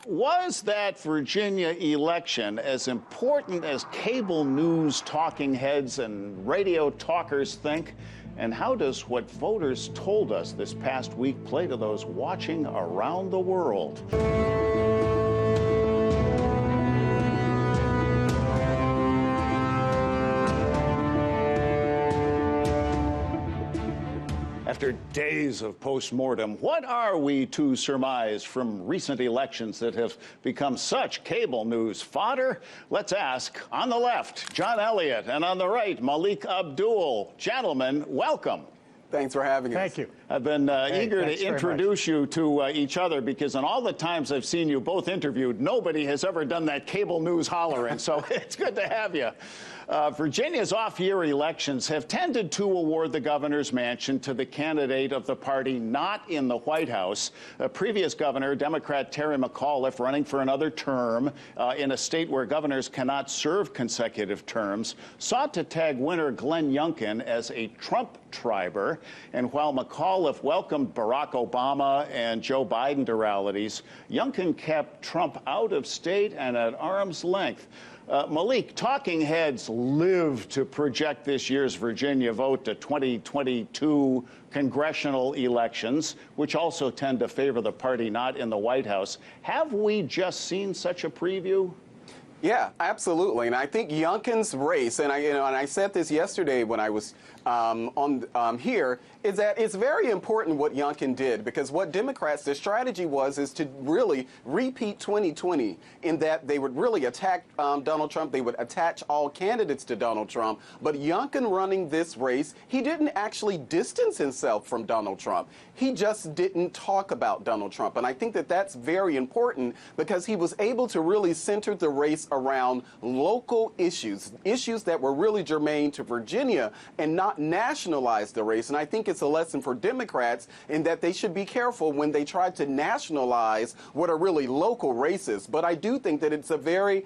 Was that Virginia election as important as cable news talking heads and radio talkers think? And how does what voters told us this past week play to those watching around the world? After days of postmortem, what are we to surmise from recent elections that have become such cable news fodder? Let's ask. On the left, John Elliott, and on the right, Melik Abdul. Gentlemen, welcome. Thanks for having us. Thank you. I've been eager to introduce you to each other because in all the times I've seen you both interviewed, nobody has ever done that cable news hollering, so it's good to have you. Virginia's off-year elections have tended to award the governor's mansion to the candidate of the party not in the White House. Previous governor, Democrat Terry McAuliffe, running for another term in a state where governors cannot serve consecutive terms, sought to tag winner Glenn Youngkin as a Trump triber. And while McAuliffe welcomed Barack Obama and Joe Biden to rallies, Youngkin kept Trump out of state and at arm's length. Melik, talking heads live to project this year's Virginia vote to 2022 congressional elections, which also tend to favor the party not in the White House. Have we just seen such a preview? Yeah, absolutely. And I think Youngkin's race, and I said this yesterday when I was on here, is that it's very important what Youngkin did, because what Democrats, their strategy is to really repeat 2020 in that they would really attack Donald Trump. They would attach all candidates to Donald Trump. But Youngkin running this race, he didn't actually distance himself from Donald Trump. He just didn't talk about Donald Trump. And I think that that's very important because he was able to really center the race around local issues, issues that were really germane to Virginia, and not nationalize the race. And I think it's a lesson for Democrats in that they should be careful when they try to nationalize what are really local races. But I do think that it's a very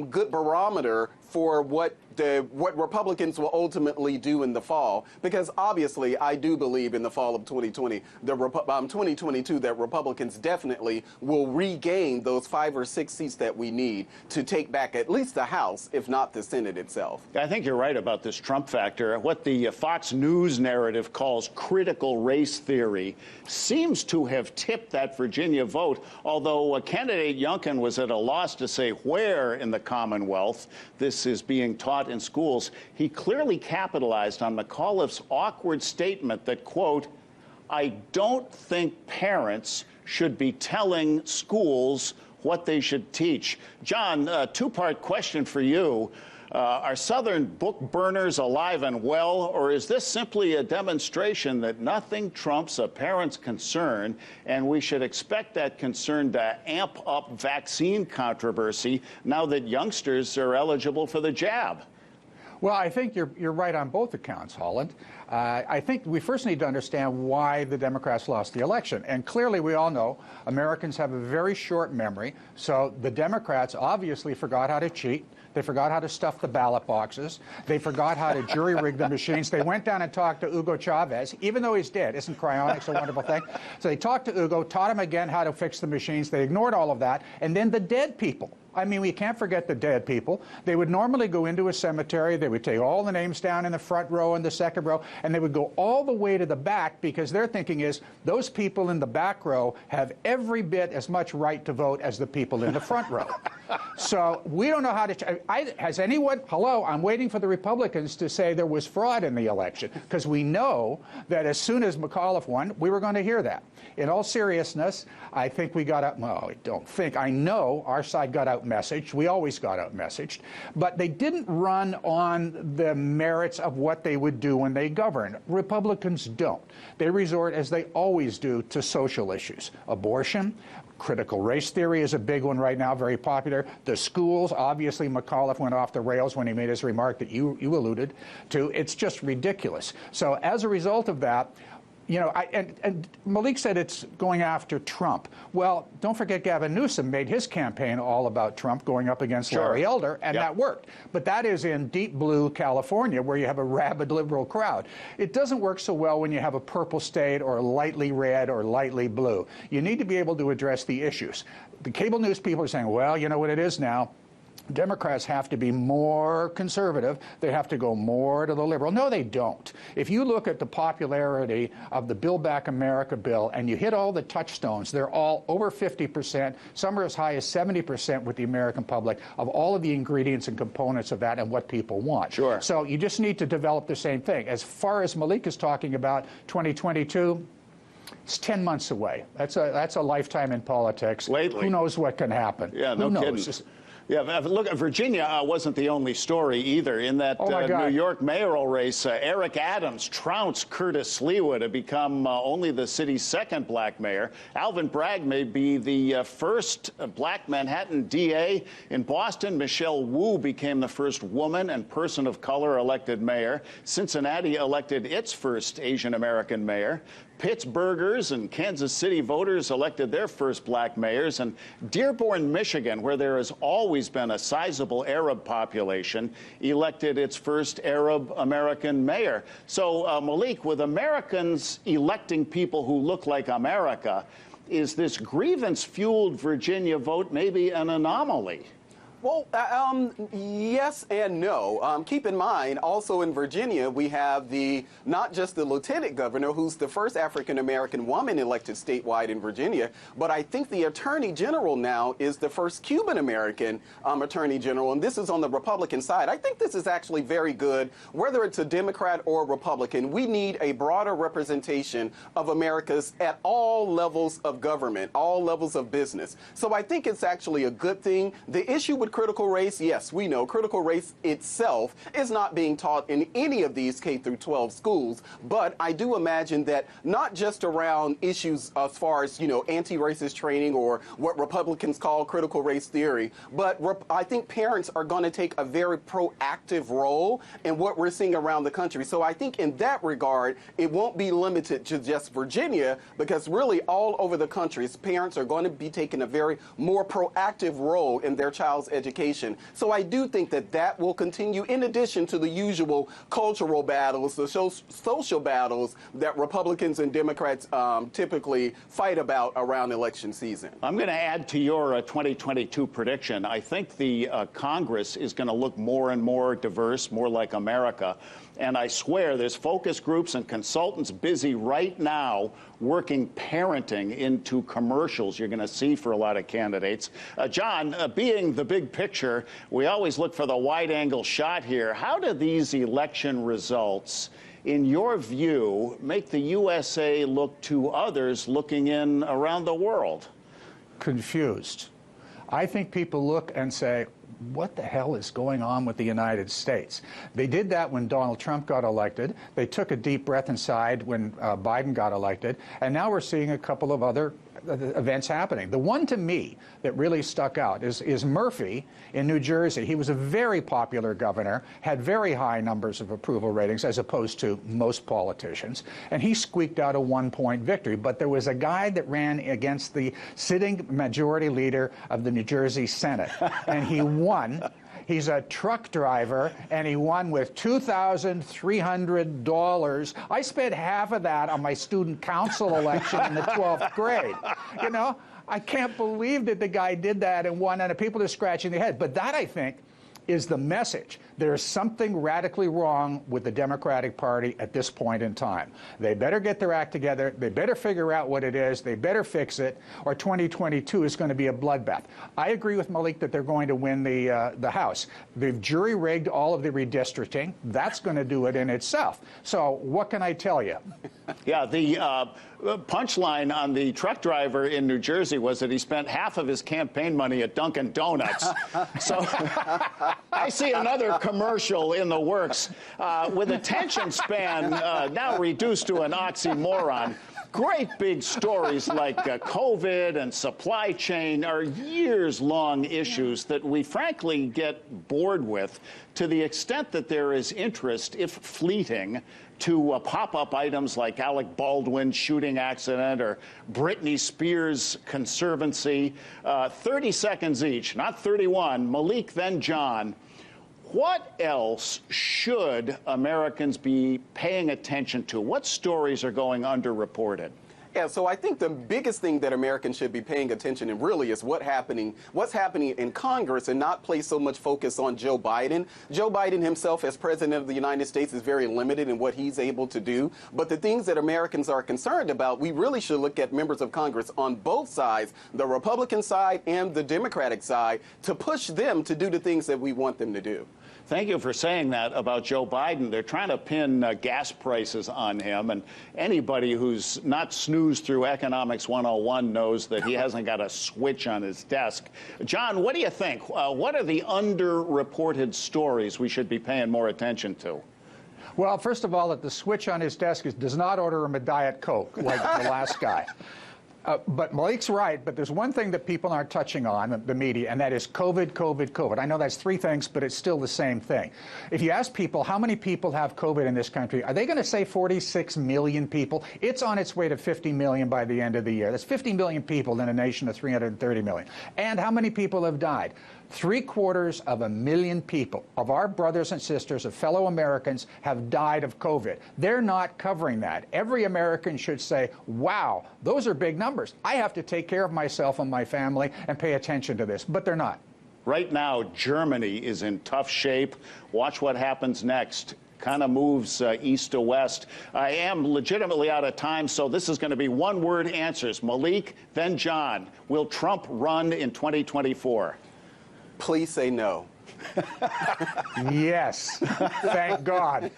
good barometer for what Republicans will ultimately do in the fall, because obviously I do believe in the fall of 2020, 2022, that Republicans definitely will regain those 5 or 6 seats that we need to take back at least the House, if not the Senate itself. I think you're right about this Trump factor. What the Fox News narrative calls critical race theory seems to have tipped that Virginia vote, although candidate Youngkin was at a loss to say where in the Commonwealth this is being taught in schools. He clearly capitalized on McAuliffe's awkward statement that, quote, "I don't think parents should be telling schools what they should teach." John, a two-part question for you. Are Southern book burners alive and well, or is this simply a demonstration that nothing trumps a parent's concern, and we should expect that concern to amp up vaccine controversy now that youngsters are eligible for the jab? Well, I think you're right on both accounts, Holland. I think we first need to understand why the Democrats lost the election. And clearly, we all know Americans have a very short memory. So the Democrats obviously forgot how to cheat. They forgot how to stuff the ballot boxes. They forgot how to jury rig the machines. They went down and talked to Hugo Chavez, even though he's dead. Isn't cryonics a wonderful thing? So they talked to Hugo, taught him again how to fix the machines. They ignored all of that. And then the dead people. I mean, we can't forget the dead people. They would normally go into a cemetery. They would take all the names down in the front row and the second row, and they would go all the way to the back, because their thinking is those people in the back row have every bit as much right to vote as the people in the front row. So we don't know how to... has anyone... Hello, I'm waiting for the Republicans to say there was fraud in the election, because we know that as soon as McAuliffe won, we were going to hear that. In all seriousness, I think we got out... Well, I don't think. I know our side got out messaged. We always got out messaged. But they didn't run on the merits of what they would do when they govern. Republicans don't. They resort, as they always do, to social issues. Abortion, critical race theory is a big one right now, very popular. The schools, obviously McAuliffe went off the rails when he made his remark that you alluded to. It's just ridiculous. So as a result of that, You know, and Melik said it's going after Trump. Well, don't forget Gavin Newsom made his campaign all about Trump going up against Larry Elder, and that worked. But that is in deep blue California, where you have a rabid liberal crowd. It doesn't work so well when you have a purple state or lightly red or lightly blue. You need to be able to address the issues. The cable news people are saying, well, you know what it is now? Democrats have to be more conservative. They have to go more to the liberal. No, they don't. If you look at the popularity of the Build Back America bill and you hit all the touchstones, they're all over 50%. Some are as high as 70% with the American public of all of the ingredients and components of that and what people want. Sure. So you just need to develop the same thing. As far as Melik is talking about 2022, it's 10 months away. That's a lifetime in politics. Lately. Who knows what can happen? Yeah, no kidding. Yeah, look, Virginia wasn't the only story either. In that New York mayoral race, Eric Adams trounced Curtis Lewa to become only the city's second black mayor. Alvin Bragg may be the first black Manhattan DA. In Boston, Michelle Wu became the first woman and person of color elected mayor. Cincinnati elected its first Asian American mayor. Pittsburghers and Kansas City voters elected their first black mayors. And Dearborn, Michigan, where there has always been a sizable Arab population, elected its first Arab American mayor. So, Melik, with Americans electing people who look like America, is this grievance-fueled Virginia vote maybe an anomaly? Well, yes and no. Keep in mind, also in Virginia, we have not just the lieutenant governor, who's the first African-American woman elected statewide in Virginia, but I think the attorney general now is the first Cuban-American attorney general, and this is on the Republican side. I think this is actually very good, whether it's a Democrat or a Republican. We need a broader representation of Americans at all levels of government, all levels of business. So I think it's actually a good thing. The issue with critical race, yes, we know critical race itself is not being taught in any of these K through 12 schools, but I do imagine that not just around issues as far as, anti-racist training or what Republicans call critical race theory, but I think parents are going to take a very proactive role in what we're seeing around the country. So I think in that regard, it won't be limited to just Virginia, because really all over the country, parents are going to be taking a very more proactive role in their child's education. So I do think that will continue, in addition to the usual cultural battles, the social battles that Republicans and Democrats typically fight about around election season. I'm going to add to your 2022 prediction. I think the Congress is going to look more and more diverse, more like America. And I swear there's focus groups and consultants busy right now working parenting into commercials you're going to see for a lot of candidates. John, being the big picture, we always look for the wide-angle shot here. How do these election results, in your view, make the USA look to others looking in around the world? Confused. I think people look and say, what the hell is going on with the United States? They did that when Donald Trump got elected. They took a deep breath inside when Biden got elected. And now we're seeing a couple of other events happening. The one to me that really stuck out is Murphy in New Jersey. He was a very popular governor, had very high numbers of approval ratings as opposed to most politicians, and he squeaked out a 1-point victory. But there was a guy that ran against the sitting majority leader of the New Jersey Senate, and he won. He's a truck driver, and he won with $2,300. I spent half of that on my student council election in the 12th grade. I can't believe that the guy did that and won, and people are scratching their head. But that, I think, is the message. There's something radically wrong with the Democratic Party at this point in time. They better get their act together. They better figure out what it is. They better fix it, or 2022 is going to be a bloodbath. I agree with Melik that they're going to win the House. They've jury-rigged all of the redistricting. That's going to do it in itself. So what can I tell you? Yeah, the punchline on the truck driver in New Jersey was that he spent half of his campaign money at Dunkin' Donuts. So I see another commercial in the works with attention span now reduced to an oxymoron. Great big stories like COVID and supply chain are years-long issues that we frankly get bored with, to the extent that there is interest, if fleeting, to pop-up items like Alec Baldwin's shooting accident or Britney Spears' conservancy. 30 seconds each, not 31. Melik, then John. What else should Americans be paying attention to? What stories are going underreported? Yeah, so I think the biggest thing that Americans should be paying attention in really is what's happening in Congress, and not place so much focus on Joe Biden. Joe Biden himself, as president of the United States, is very limited in what he's able to do. But the things that Americans are concerned about, we really should look at members of Congress on both sides, the Republican side and the Democratic side, to push them to do the things that we want them to do. Thank you for saying that about Joe Biden. They're trying to pin gas prices on him, and anybody who's not snoozed through Economics 101 knows that he hasn't got a switch on his desk. John, what do you think? What are the underreported stories we should be paying more attention to? Well, first of all, that the switch on his desk does not order him a Diet Coke like the last guy. But Malik's right, but there's one thing that people aren't touching on, the media, and that is COVID, COVID, COVID. I know that's three things, but it's still the same thing. If you ask people how many people have COVID in this country, are they going to say 46 million people? It's on its way to 50 million by the end of the year. That's 50 million people in a nation of 330 million. And how many people have died? 750,000 people of our brothers and sisters, of fellow Americans, have died of COVID. They're not covering that. Every American should say, wow, those are big numbers. I have to take care of myself and my family and pay attention to this, but they're not. Right now, Germany is in tough shape. Watch what happens next. Kind of moves east to west. I am legitimately out of time, so this is going to be one-word answers. Melik, then John. Will Trump run in 2024? Please say no. Yes. Thank God.